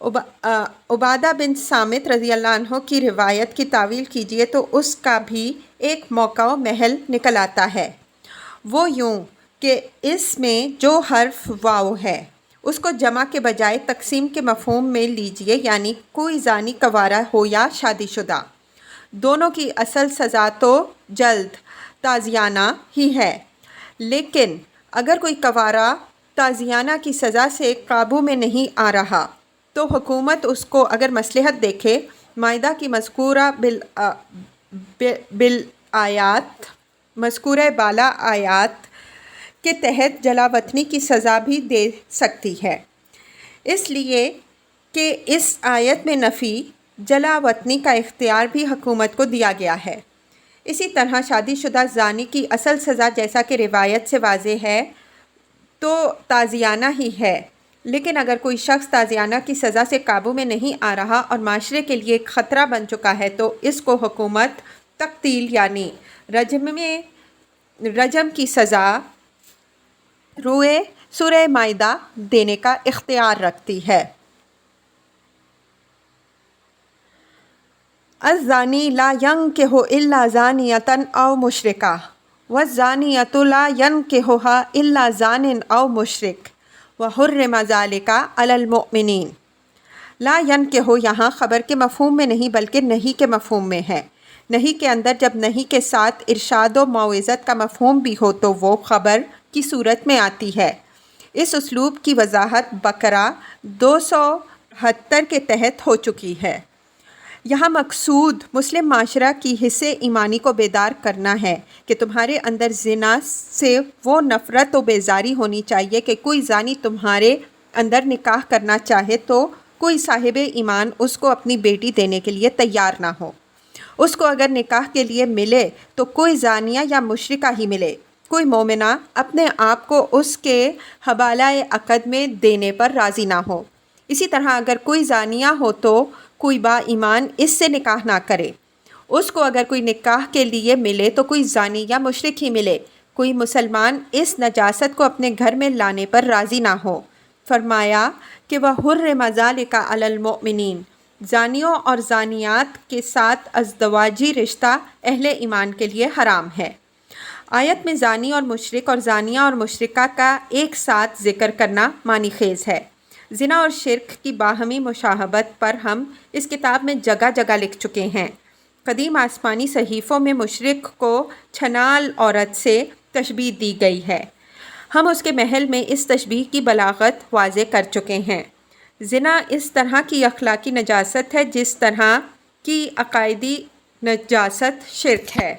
عبادہ بن صامت رضی اللہ عنہ کی روایت کی تعویل کیجئے تو اس کا بھی ایک موقع و محل نکل آتا ہے، وہ یوں کہ اس میں جو حرف واو ہے اس کو جمع کے بجائے تقسیم کے مفہوم میں لیجئے، یعنی کوئی زانی کنوارہ ہو یا شادی شدہ، دونوں کی اصل سزا تو جلد تازیانہ ہی ہے، لیکن اگر کوئی کنوارہ تازیانہ کی سزا سے قابو میں نہیں آ رہا تو حکومت اس کو اگر مصلحت دیکھے مائدہ کی مذکورہ بالا آیات کے تحت جلا وطنی کی سزا بھی دے سکتی ہے، اس لیے کہ اس آیت میں نفی جلا وطنی کا اختیار بھی حکومت کو دیا گیا ہے۔ اسی طرح شادی شدہ زانی کی اصل سزا جیسا کہ روایت سے واضح ہے تو تازیانہ ہی ہے، لیکن اگر کوئی شخص تازیانہ کی سزا سے قابو میں نہیں آ رہا اور معاشرے کے لیے ایک خطرہ بن چکا ہے تو اس کو حکومت تقتیل یعنی رجم کی سزا روئے سورہ مائدہ دینے کا اختیار رکھتی ہے۔ الزانی لا ینکح الا زانیۃ او مشرکہ والزانیۃ لا ینکحها الا زان او مشرک وحرم ذلک علی المؤمنین۔ لا ینکح یہاں خبر کے مفہوم میں نہیں بلکہ نہیں کے مفہوم میں ہے۔ نہیں کے اندر جب نہیں کے ساتھ ارشاد و موعظت کا مفہوم بھی ہو تو وہ خبر کی صورت میں آتی ہے۔ اس اسلوب کی وضاحت بقرہ 278 کے تحت ہو چکی ہے۔ یہاں مقصود مسلم معاشرہ کی حس ایمانی کو بیدار کرنا ہے کہ تمہارے اندر زنا سے وہ نفرت و بیزاری ہونی چاہیے کہ کوئی زانی تمہارے اندر نکاح کرنا چاہے تو کوئی صاحب ایمان اس کو اپنی بیٹی دینے کے لیے تیار نہ ہو، اس کو اگر نکاح کے لیے ملے تو کوئی زانیہ یا مشرکہ ہی ملے، کوئی مومنہ اپنے آپ کو اس کے حوالہ عقد میں دینے پر راضی نہ ہو۔ اسی طرح اگر کوئی زانیہ ہو تو کوئی با ایمان اس سے نکاح نہ کرے، اس کو اگر کوئی نکاح کے لیے ملے تو کوئی زانی یا مشرک ہی ملے، کوئی مسلمان اس نجاست کو اپنے گھر میں لانے پر راضی نہ ہو۔ فرمایا کہ وَحُرِّمَ ذَلِکَ عَلَى الْمُؤْمِنِینَ، زانیوں اور زانیات کے ساتھ ازدواجی رشتہ اہل ایمان کے لیے حرام ہے۔ آیت میں زانی اور مشرک اور زانیہ اور مشرکہ کا ایک ساتھ ذکر کرنا معنی خیز ہے۔ زنا اور شرک کی باہمی مشابہت پر ہم اس کتاب میں جگہ جگہ لکھ چکے ہیں۔ قدیم آسمانی صحیفوں میں مشرک کو چھنال عورت سے تشبیہ دی گئی ہے، ہم اس کے محل میں اس تشبیہ کی بلاغت واضح کر چکے ہیں۔ زنا اس طرح کی اخلاقی نجاست ہے جس طرح کی عقائدی نجاست شرک ہے۔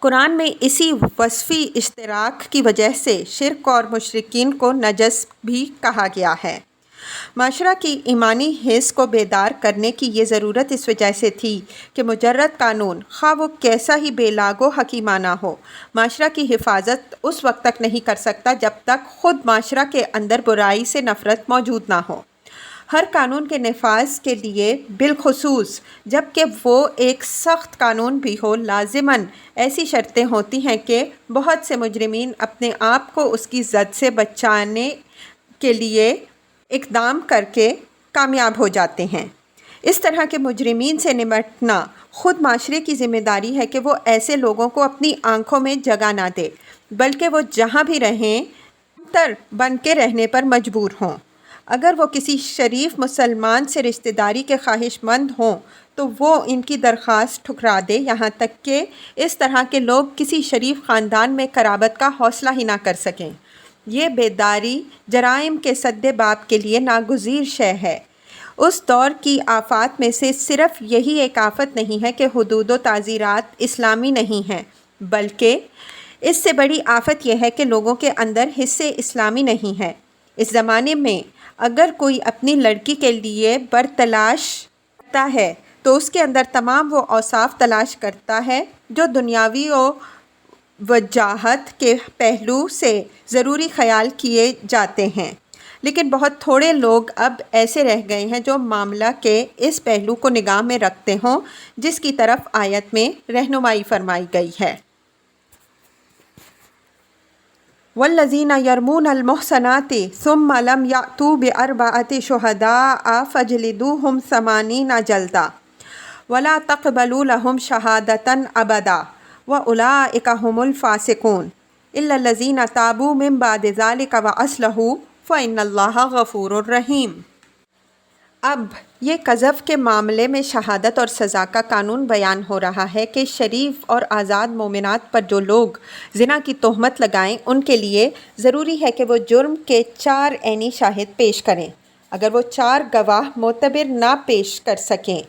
قرآن میں اسی وصفی اشتراک کی وجہ سے شرک اور مشرکین کو نجس بھی کہا گیا ہے۔ معاشرہ کی ایمانی حس کو بیدار کرنے کی یہ ضرورت اس وجہ سے تھی کہ مجرد قانون خواہ وہ کیسا ہی بے لاگ و حکیمانہ ہو، معاشرہ کی حفاظت اس وقت تک نہیں کر سکتا جب تک خود معاشرہ کے اندر برائی سے نفرت موجود نہ ہو۔ ہر قانون کے نفاذ کے لیے بالخصوص جب کہ وہ ایک سخت قانون بھی ہو لازماً ایسی شرطیں ہوتی ہیں کہ بہت سے مجرمین اپنے آپ کو اس کی زد سے بچانے کے لیے اقدام کر کے کامیاب ہو جاتے ہیں۔ اس طرح کے مجرمین سے نمٹنا خود معاشرے کی ذمہ داری ہے کہ وہ ایسے لوگوں کو اپنی آنکھوں میں جگہ نہ دے بلکہ وہ جہاں بھی رہیں تر بن کے رہنے پر مجبور ہوں۔ اگر وہ کسی شریف مسلمان سے رشتہ داری کے خواہش مند ہوں تو وہ ان کی درخواست ٹھکرا دے، یہاں تک کہ اس طرح کے لوگ کسی شریف خاندان میں قرابت کا حوصلہ ہی نہ کر سکیں۔ یہ بیداری جرائم کے سد باب کے لیے ناگزیر شے ہے۔ اس دور کی آفات میں سے صرف یہی ایک آفت نہیں ہے کہ حدود و تعزیرات اسلامی نہیں ہیں، بلکہ اس سے بڑی آفت یہ ہے کہ لوگوں کے اندر حس اسلامی نہیں ہے۔ اس زمانے میں اگر کوئی اپنی لڑکی کے لیے بر تلاش کرتا ہے تو اس کے اندر تمام وہ اوصاف تلاش کرتا ہے جو دنیاوی و وجاہت کے پہلو سے ضروری خیال کیے جاتے ہیں، لیکن بہت تھوڑے لوگ اب ایسے رہ گئے ہیں جو معاملہ کے اس پہلو کو نگاہ میں رکھتے ہوں جس کی طرف آیت میں رہنمائی فرمائی گئی ہے۔ والذین یرمون المحصنات ثم لم یأتوا بأربعۃ شہداء فاجلدوہم 80 جلدہ ولا تقبلوا لهم شہادۃ ابدا واولئک هم الفاسقون الا الذین تابوا من بعد ذلک واصلحوا فإن اللہ غفور رحیم۔ اب یہ قذف کے معاملے میں شہادت اور سزا کا قانون بیان ہو رہا ہے کہ شریف اور آزاد مومنات پر جو لوگ زنا کی تہمت لگائیں ان کے لیے ضروری ہے کہ وہ جرم کے 4 عینی شاہد پیش کریں۔ اگر وہ 4 گواہ معتبر نہ پیش کر سکیں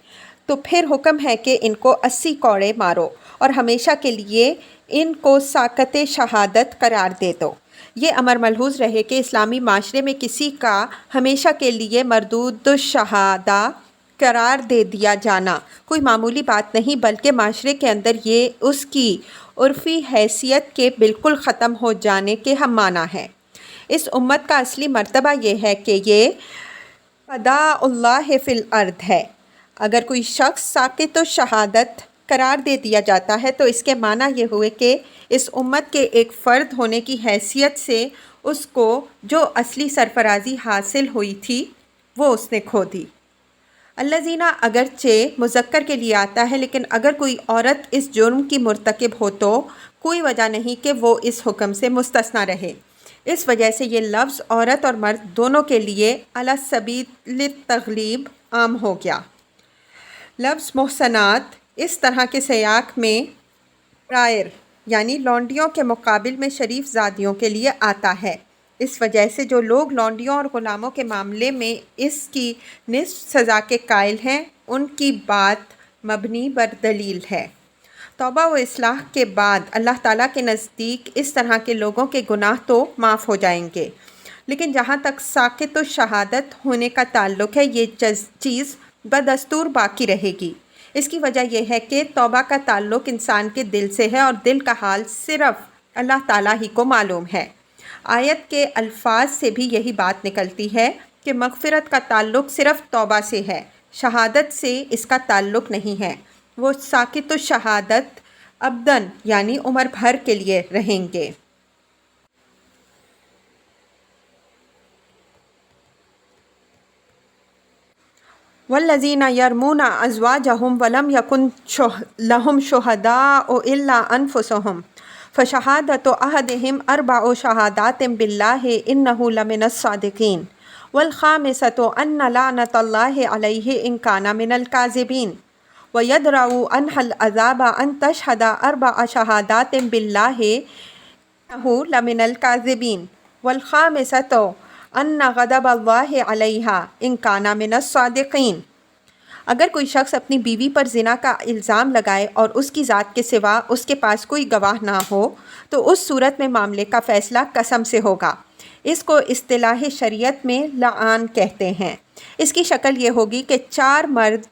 تو پھر حکم ہے کہ ان کو 80 کوڑے مارو اور ہمیشہ کے لیے ان کو ساقط شہادت قرار دے دو۔ یہ امر ملحوظ رہے کہ اسلامی معاشرے میں کسی کا ہمیشہ کے لیے مردود الشہادہ قرار دے دیا جانا کوئی معمولی بات نہیں، بلکہ معاشرے کے اندر یہ اس کی عرفی حیثیت کے بالکل ختم ہو جانے کے ہم معنی ہے۔ اس امت کا اصلی مرتبہ یہ ہے کہ یہ فداء اللہ فی الارض ہے۔ اگر کوئی شخص ساقط الشہادت قرار دے دیا جاتا ہے تو اس کے معنی یہ ہوئے کہ اس امت کے ایک فرد ہونے کی حیثیت سے اس کو جو اصلی سرفرازی حاصل ہوئی تھی وہ اس نے کھو دی۔ الذین اگرچہ مذکر کے لیے آتا ہے، لیکن اگر کوئی عورت اس جرم کی مرتکب ہو تو کوئی وجہ نہیں کہ وہ اس حکم سے مستثنیٰ رہے۔ اس وجہ سے یہ لفظ عورت اور مرد دونوں کے لیے علی سبیل التغلیب عام ہو گیا۔ لفظ محصنات اس طرح کے سیاق میں پرائر یعنی لونڈیوں کے مقابل میں شریف زادیوں کے لیے آتا ہے۔ اس وجہ سے جو لوگ لونڈیوں اور غلاموں کے معاملے میں اس کی نصف سزا کے قائل ہیں ان کی بات مبنی بر دلیل ہے۔ توبہ و اصلاح کے بعد اللہ تعالیٰ کے نزدیک اس طرح کے لوگوں کے گناہ تو معاف ہو جائیں گے، لیکن جہاں تک ساقط الشہادت ہونے کا تعلق ہے یہ چیز بدستور باقی رہے گی۔ اس کی وجہ یہ ہے کہ توبہ کا تعلق انسان کے دل سے ہے اور دل کا حال صرف اللہ تعالیٰ ہی کو معلوم ہے۔ آیت کے الفاظ سے بھی یہی بات نکلتی ہے کہ مغفرت کا تعلق صرف توبہ سے ہے، شہادت سے اس کا تعلق نہیں ہے۔ وہ ساقط الشہادت ابداً یعنی عمر بھر کے لیے رہیں گے۔ والذین یرمون ازواجہم ولم یکن لہم شہداء الا انفسہم فشہادۃ احدہم 4 شہادات باللہ انہ لمن الصادقین والخامسۃ ان لعنۃ اللہ علیہ ان کان من الکاذبین ویدرأ عنہا العذاب ان تشہد 4 شہادات باللہ انہ لمن الکاذبین والخامسۃ ان غضب اللہ علیہا ان کان من الصادقین۔ اگر کوئی شخص اپنی بیوی پر زنا کا الزام لگائے اور اس کی ذات کے سوا اس کے پاس کوئی گواہ نہ ہو تو اس صورت میں معاملے کا فیصلہ قسم سے ہوگا۔ اس کو اصطلاح شریعت میں لعان کہتے ہیں۔ اس کی شکل یہ ہوگی کہ 4 مرد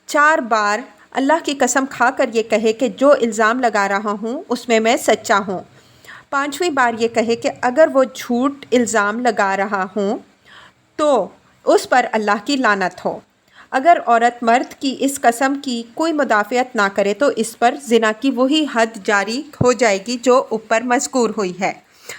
4 بار اللہ کی قسم کھا کر یہ کہے کہ جو الزام لگا رہا ہوں اس میں سچا ہوں۔ 5ویں بار یہ کہے کہ اگر وہ جھوٹ الزام لگا رہا ہوں تو اس پر اللہ کی لعنت ہو۔ اگر عورت مرد کی اس قسم کی کوئی مدافعت نہ کرے تو اس پر زنا کی وہی حد جاری ہو جائے گی جو اوپر مذکور ہوئی ہے،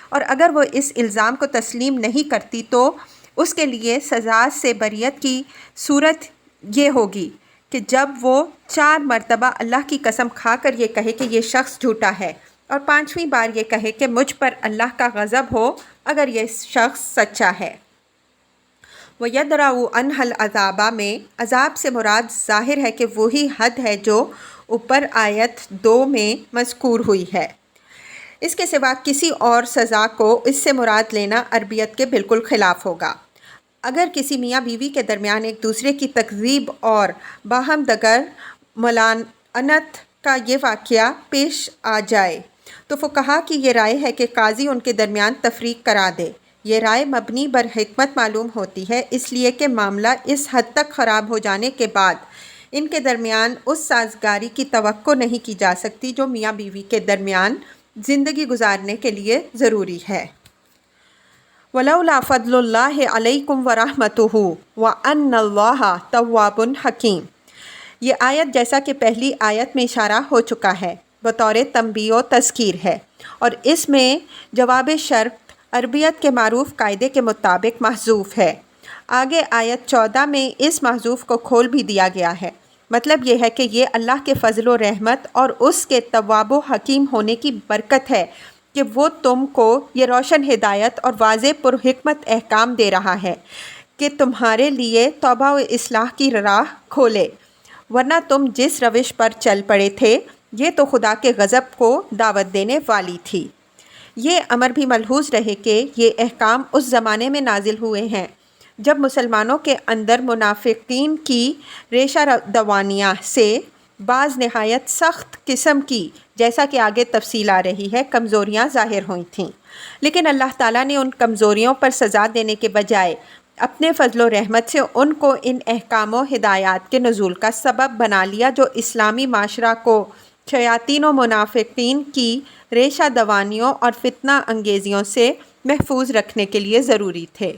اور اگر وہ اس الزام کو تسلیم نہیں کرتی تو اس کے لیے سزا سے بریت کی صورت یہ ہوگی کہ جب وہ 4 مرتبہ اللہ کی قسم کھا کر یہ کہے کہ یہ شخص جھوٹا ہے، اور 5ویں بار یہ کہے کہ مجھ پر اللہ کا غضب ہو اگر یہ شخص سچا ہے۔ وَيَدْرَأُ عَنْهَا الْعَذَابَ میں عذاب سے مراد ظاہر ہے کہ وہی حد ہے جو اوپر آیت 2 میں مذکور ہوئی ہے۔ اس کے سوا کسی اور سزا کو اس سے مراد لینا عربیت کے بالکل خلاف ہوگا۔ اگر کسی میاں بیوی کے درمیان ایک دوسرے کی تکذیب اور باہم دگر ملعنت کا یہ واقعہ پیش آ جائے تو فقہا کی یہ رائے ہے کہ قاضی ان کے درمیان تفریق کرا دے۔ یہ رائے مبنی بر حکمت معلوم ہوتی ہے، اس لیے کہ معاملہ اس حد تک خراب ہو جانے کے بعد ان کے درمیان اس سازگاری کی توقع نہیں کی جا سکتی جو میاں بیوی کے درمیان زندگی گزارنے کے لیے ضروری ہے۔ وَلَوْلَا فَضْلُ اللَّهِ عَلَيْكُمْ وَرَحْمَتُهُ وَأَنَّ اللَّهَ تَوَّابٌ حَكِيمٌ۔ یہ آیت جیسا کہ پہلی آیت میں اشارہ ہو چکا ہے بطور تنبیہ و تذکیر ہے، اور اس میں جواب شرط عربیت کے معروف قاعدے کے مطابق محذوف ہے۔ آگے آیت 14 میں اس محذوف کو کھول بھی دیا گیا ہے۔ مطلب یہ ہے کہ یہ اللہ کے فضل و رحمت اور اس کے تواب و حکیم ہونے کی برکت ہے کہ وہ تم کو یہ روشن ہدایت اور واضح پر حکمت احکام دے رہا ہے کہ تمہارے لیے توبہ و اصلاح کی راہ کھولے، ورنہ تم جس روش پر چل پڑے تھے یہ تو خدا کے غضب کو دعوت دینے والی تھی۔ یہ امر بھی ملحوظ رہے کہ یہ احکام اس زمانے میں نازل ہوئے ہیں جب مسلمانوں کے اندر منافقین کی ریشہ دوانیہ سے بعض نہایت سخت قسم کی، جیسا کہ آگے تفصیل آ رہی ہے، کمزوریاں ظاہر ہوئی تھیں، لیکن اللہ تعالیٰ نے ان کمزوریوں پر سزا دینے کے بجائے اپنے فضل و رحمت سے ان کو ان احکام و ہدایات کے نزول کا سبب بنا لیا جو اسلامی معاشرہ کو شیاطین و منافقین کی ریشہ دوانیوں اور فتنہ انگیزیوں سے محفوظ رکھنے کے لیے ضروری تھے۔